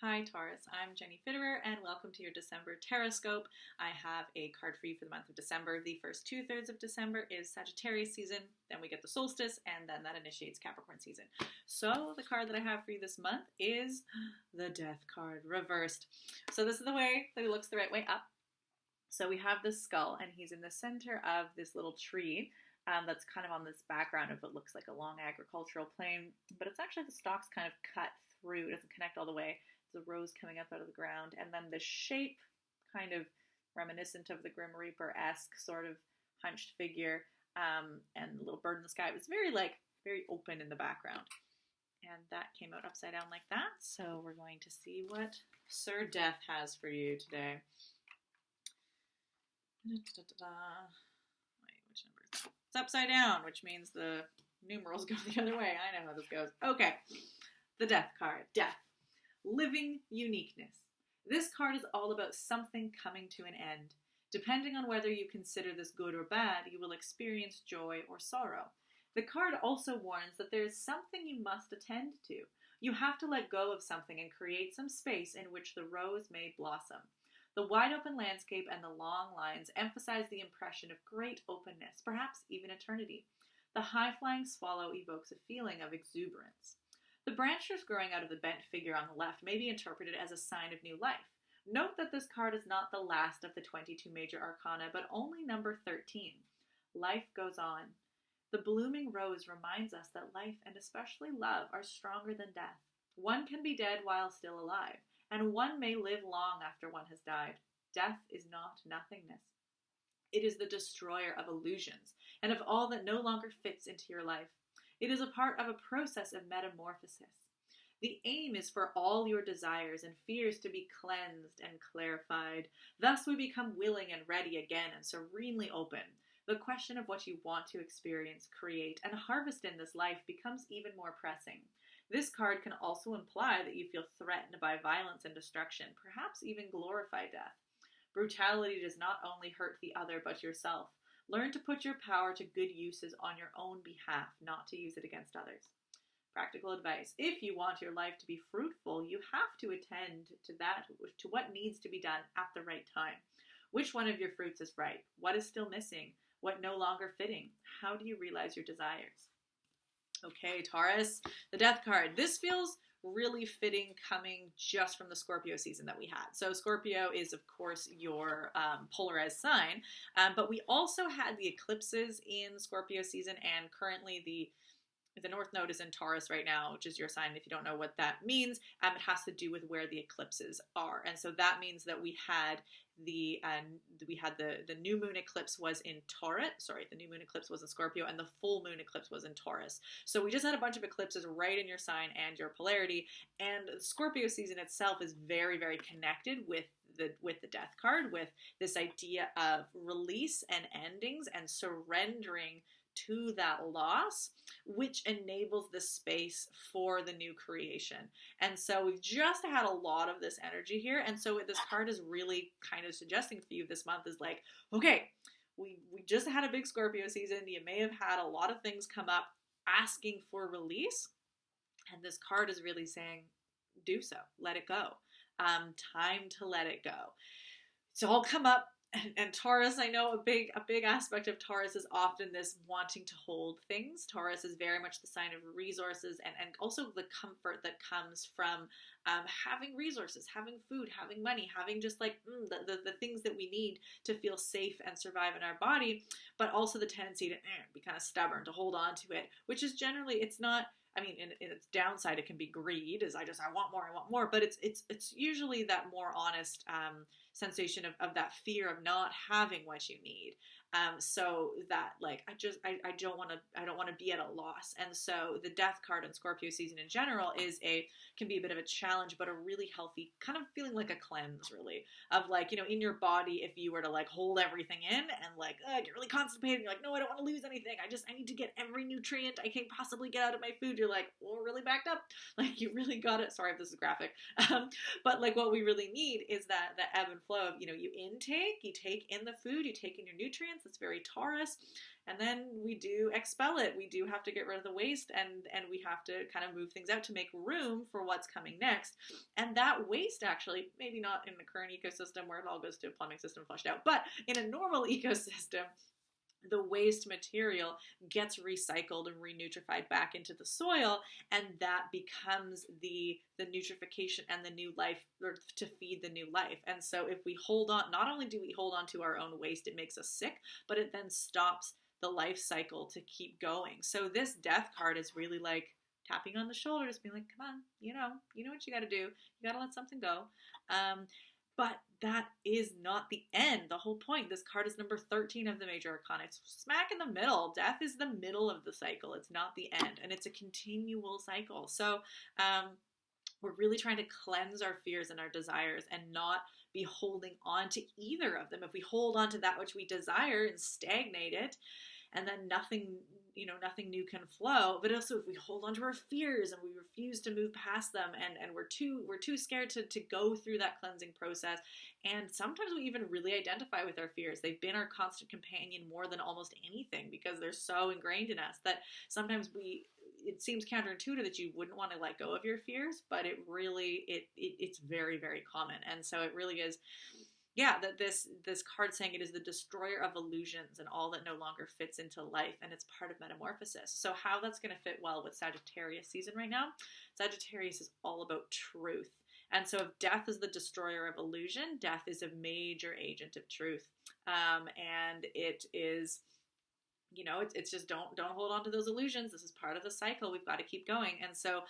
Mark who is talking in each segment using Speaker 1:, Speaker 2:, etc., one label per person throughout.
Speaker 1: Hi Taurus, I'm Jenny Fitterer and welcome to your December Tarotscope. I have a card for you for the month of December. The first 2/3 of December is Sagittarius season, then we get the solstice, and then that initiates Capricorn season. So the card that I have for you this month is the Death card reversed. So this is the way that it looks the right way up. So we have this skull and he's in the center of this little tree that's kind of on this background of what looks like a long agricultural plain, but it's actually the stalks kind of cut through. It doesn't connect all the way. There's a rose coming up out of the ground, and then the shape, kind of reminiscent of the Grim Reaper-esque sort of hunched figure, and the little bird in the sky. It was very open in the background, and that came out upside down like that. So we're going to see what Sir Death has for you today. Wait, which number is that? It's upside down, which means the numerals go the other way. I know how this goes. Okay, the Death card. Death. Living uniqueness. This card is all about something coming to an end. Depending on whether you consider this good or bad, you will experience joy or sorrow. The card also warns that there is something you must attend to. You have to let go of something and create some space in which the rose may blossom. The wide open landscape and the long lines emphasize the impression of great openness, perhaps even eternity. The high-flying swallow evokes a feeling of exuberance. The branches growing out of the bent figure on the left may be interpreted as a sign of new life. Note that this card is not the last of the 22 major arcana, but only number 13. Life goes on. The blooming rose reminds us that life, and especially love, are stronger than death. One can be dead while still alive, and one may live long after one has died. Death is not nothingness. It is the destroyer of illusions, and of all that no longer fits into your life. It is a part of a process of metamorphosis. The aim is for all your desires and fears to be cleansed and clarified. Thus we become willing and ready again and serenely open. The question of what you want to experience, create, and harvest in this life becomes even more pressing. This card can also imply that you feel threatened by violence and destruction, perhaps even glorify death. Brutality does not only hurt the other but yourself. Learn to put your power to good uses on your own behalf, not to use it against others. Practical advice. If you want your life to be fruitful, you have to attend to what needs to be done at the right time. Which one of your fruits is right? What is still missing? What no longer fitting? How do you realize your desires? Okay, Taurus, the Death card. This feels really fitting coming just from the Scorpio season that we had. So Scorpio is, of course, your polarized sign, but we also had the eclipses in Scorpio season, and currently the North Node is in Taurus right now, which is your sign. If you don't know what that means, it has to do with where the eclipses are, and so that means that we had the new moon eclipse was in Taurus. Sorry, the new moon eclipse was in Scorpio, and the full moon eclipse was in Taurus. So we just had a bunch of eclipses right in your sign and your polarity. And Scorpio season itself is very, very connected with the Death card, with this idea of release and endings and surrendering to that loss, which enables the space for the new creation. And so we've just had a lot of this energy here. And so what this card is really kind of suggesting for you this month is like, okay, we just had a big Scorpio season. You may have had a lot of things come up asking for release. And this card is really saying, do so. Let it go. Time to let it go. It's all come up. And Taurus, I know a big aspect of Taurus is often this wanting to hold things. Taurus is very much the sign of resources and also the comfort that comes from having resources, having food, having money, having just like the things that we need to feel safe and survive in our body, but also the tendency to be kind of stubborn, to hold on to it, which is generally, it's not, I mean, in its downside, it can be greed, as I want more, but it's usually that more honest sensation of that fear of not having what you need. So that like, I don't want to be at a loss. And so the Death card in Scorpio season in general can be a bit of a challenge, but a really healthy kind of feeling like a cleanse, really, of like, you know, in your body, if you were to like hold everything in and like, get really constipated, you're like, no, I don't want to lose anything. I need to get every nutrient I can possibly get out of my food. You're like, well, really backed up. Like you really got it. Sorry if this is graphic. But like what we really need is that ebb and flow of, you know, you take in the food, you take in your nutrients, defiance. It's very Taurus. And then we do expel it. We do have to get rid of the waste, and we have to kind of move things out to make room for what's coming next. And that waste, actually, maybe not in the current ecosystem where it all goes to a plumbing system flushed out, but in a normal ecosystem, the waste material gets recycled and renutrified back into the soil, and that becomes the nutrification and the new life, or to feed the new life. And so if we hold on, not only do we hold on to our own waste, it makes us sick, but it then stops the life cycle to keep going. So this death card is really like tapping on the shoulders, being like, come on, you know what you got to do. You got to let something go. But that is not the end. The whole point, this card is number 13 of the major arcana. It's smack in the middle. Death is the middle of the cycle. It's not the end, and it's a continual cycle. So we're really trying to cleanse our fears and our desires and not be holding on to either of them. If we hold on to that which we desire and stagnate it, and then nothing new can flow. But also if we hold on to our fears and we refuse to move past them, and we're too scared to go through that cleansing process. And sometimes we even really identify with our fears. They've been our constant companion more than almost anything, because they're so ingrained in us that sometimes it seems counterintuitive that you wouldn't want to let go of your fears, but it's very, very common. And so it really is, that this card saying it is the destroyer of illusions and all that no longer fits into life, and it's part of metamorphosis. So how that's going to fit well with Sagittarius season right now, Sagittarius is all about truth. And so if death is the destroyer of illusion, death is a major agent of truth. And it is, it's just don't hold on to those illusions. This is part of the cycle. We've got to keep going. And so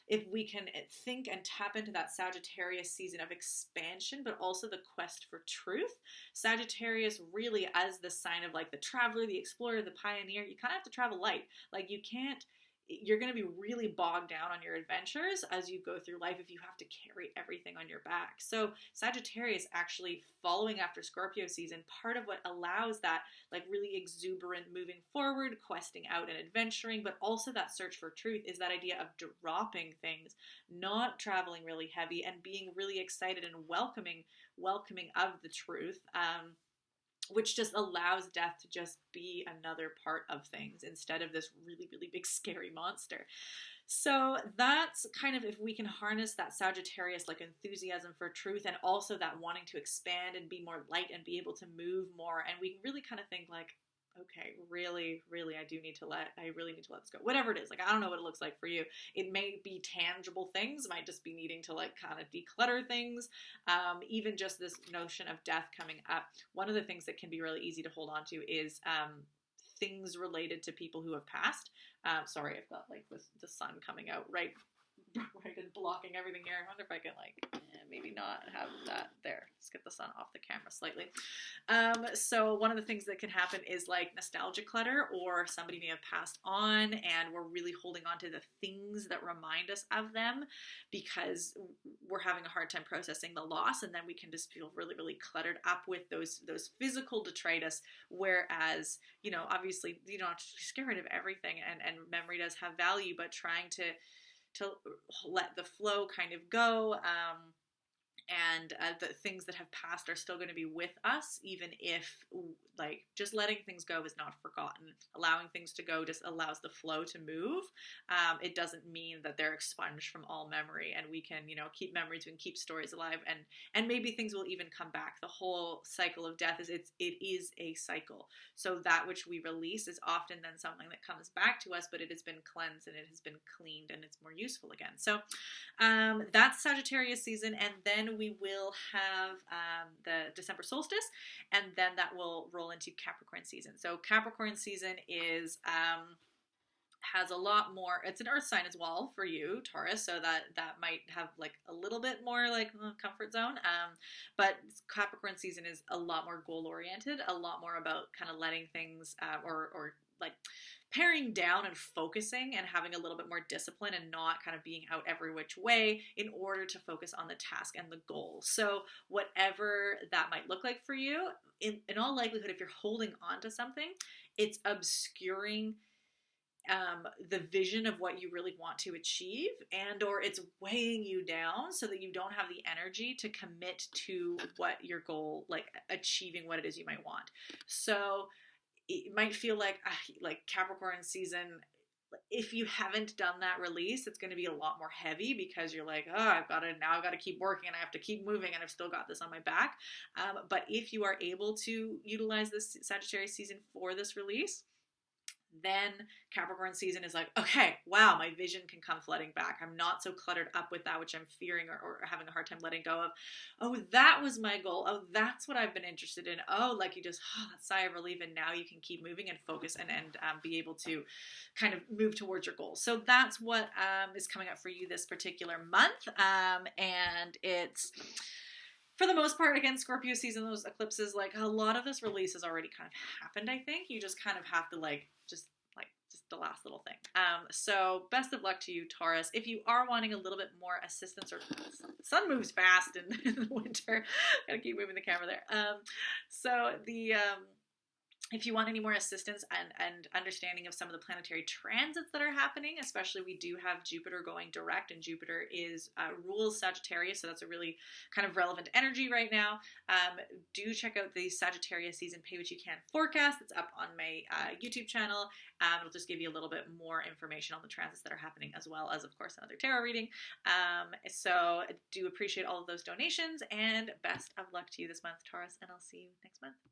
Speaker 1: if we can think and tap into that Sagittarius season of expansion, but also the quest for truth, Sagittarius really as the sign of like the traveler, the explorer, the pioneer, you kind of have to travel light. Like you're going to be really bogged down on your adventures as you go through life if you have to carry everything on your back. So Sagittarius actually following after Scorpio season, part of what allows that like really exuberant moving forward, questing out and adventuring, but also that search for truth is that idea of dropping things, not traveling really heavy, and being really excited and welcoming of the truth. Which just allows death to just be another part of things instead of this really, really big scary monster. So that's kind of, if we can harness that Sagittarius like enthusiasm for truth, and also that wanting to expand and be more light and be able to move more, and we can really kind of think like, okay, really, really, I really need to let this go. Whatever it is, like, I don't know what it looks like for you. It may be tangible things, might just be needing to like kind of declutter things. Even just this notion of death coming up. One of the things that can be really easy to hold on to is things related to people who have passed. Sorry, I've got like the sun coming out right and blocking everything here. I wonder if I can like maybe not have that there. Let's get the sun off the camera slightly. So one of the things that can happen is like nostalgia clutter, or somebody may have passed on and we're really holding on to the things that remind us of them because we're having a hard time processing the loss, and then we can just feel really, really cluttered up with those physical detritus, whereas, obviously you don't have to be scared of everything, and memory does have value, but trying to let the flow kind of go, and the things that have passed are still going to be with us, even if like just letting things go is not forgotten. Allowing things to go just allows the flow to move. It doesn't mean that they're expunged from all memory, and we can keep memories, we can keep stories alive, and maybe things will even come back. The whole cycle of death it is a cycle. So that which we release is often then something that comes back to us, but it has been cleansed and it has been cleaned and it's more useful again. So that's Sagittarius season, and then we will have the December solstice, and then that will roll into Capricorn season. So Capricorn season is has a lot more, it's an earth sign as well for you, Taurus, so that might have like a little bit more like comfort zone, but Capricorn season is a lot more goal oriented, a lot more about kind of letting things or like paring down and focusing and having a little bit more discipline and not kind of being out every which way in order to focus on the task and the goal. So whatever that might look like for you, in all likelihood, if you're holding on to something, it's obscuring the vision of what you really want to achieve, and or it's weighing you down so that you don't have the energy to commit to what your goal, like achieving what it is you might want. So it might feel like Capricorn season, if you haven't done that release, it's going to be a lot more heavy because you're like, oh, I've got to keep working and I have to keep moving and I've still got this on my back. But if you are able to utilize this Sagittarius season for this release, then Capricorn season is like, okay, wow, my vision can come flooding back. I'm not so cluttered up with that which I'm fearing or having a hard time letting go of. Oh, that was my goal. Oh, that's what I've been interested in. Oh, like you just, that sigh of relief, and now you can keep moving and focus and be able to kind of move towards your goals. So that's what is coming up for you this particular month. And it's, for the most part, again, Scorpio season, those eclipses, like a lot of this release has already kind of happened, I think. You just kind of have to just the last little thing. So best of luck to you, Taurus. If you are wanting a little bit more assistance, or sun moves fast in the winter, gotta keep moving the camera there. If you want any more assistance and understanding of some of the planetary transits that are happening, especially we do have Jupiter going direct, and Jupiter rules Sagittarius, so that's a really kind of relevant energy right now. Do check out the Sagittarius season Pay What You Can forecast. It's up on my YouTube channel. It'll just give you a little bit more information on the transits that are happening, as well as, of course, another tarot reading. So I do appreciate all of those donations, and best of luck to you this month, Taurus, and I'll see you next month.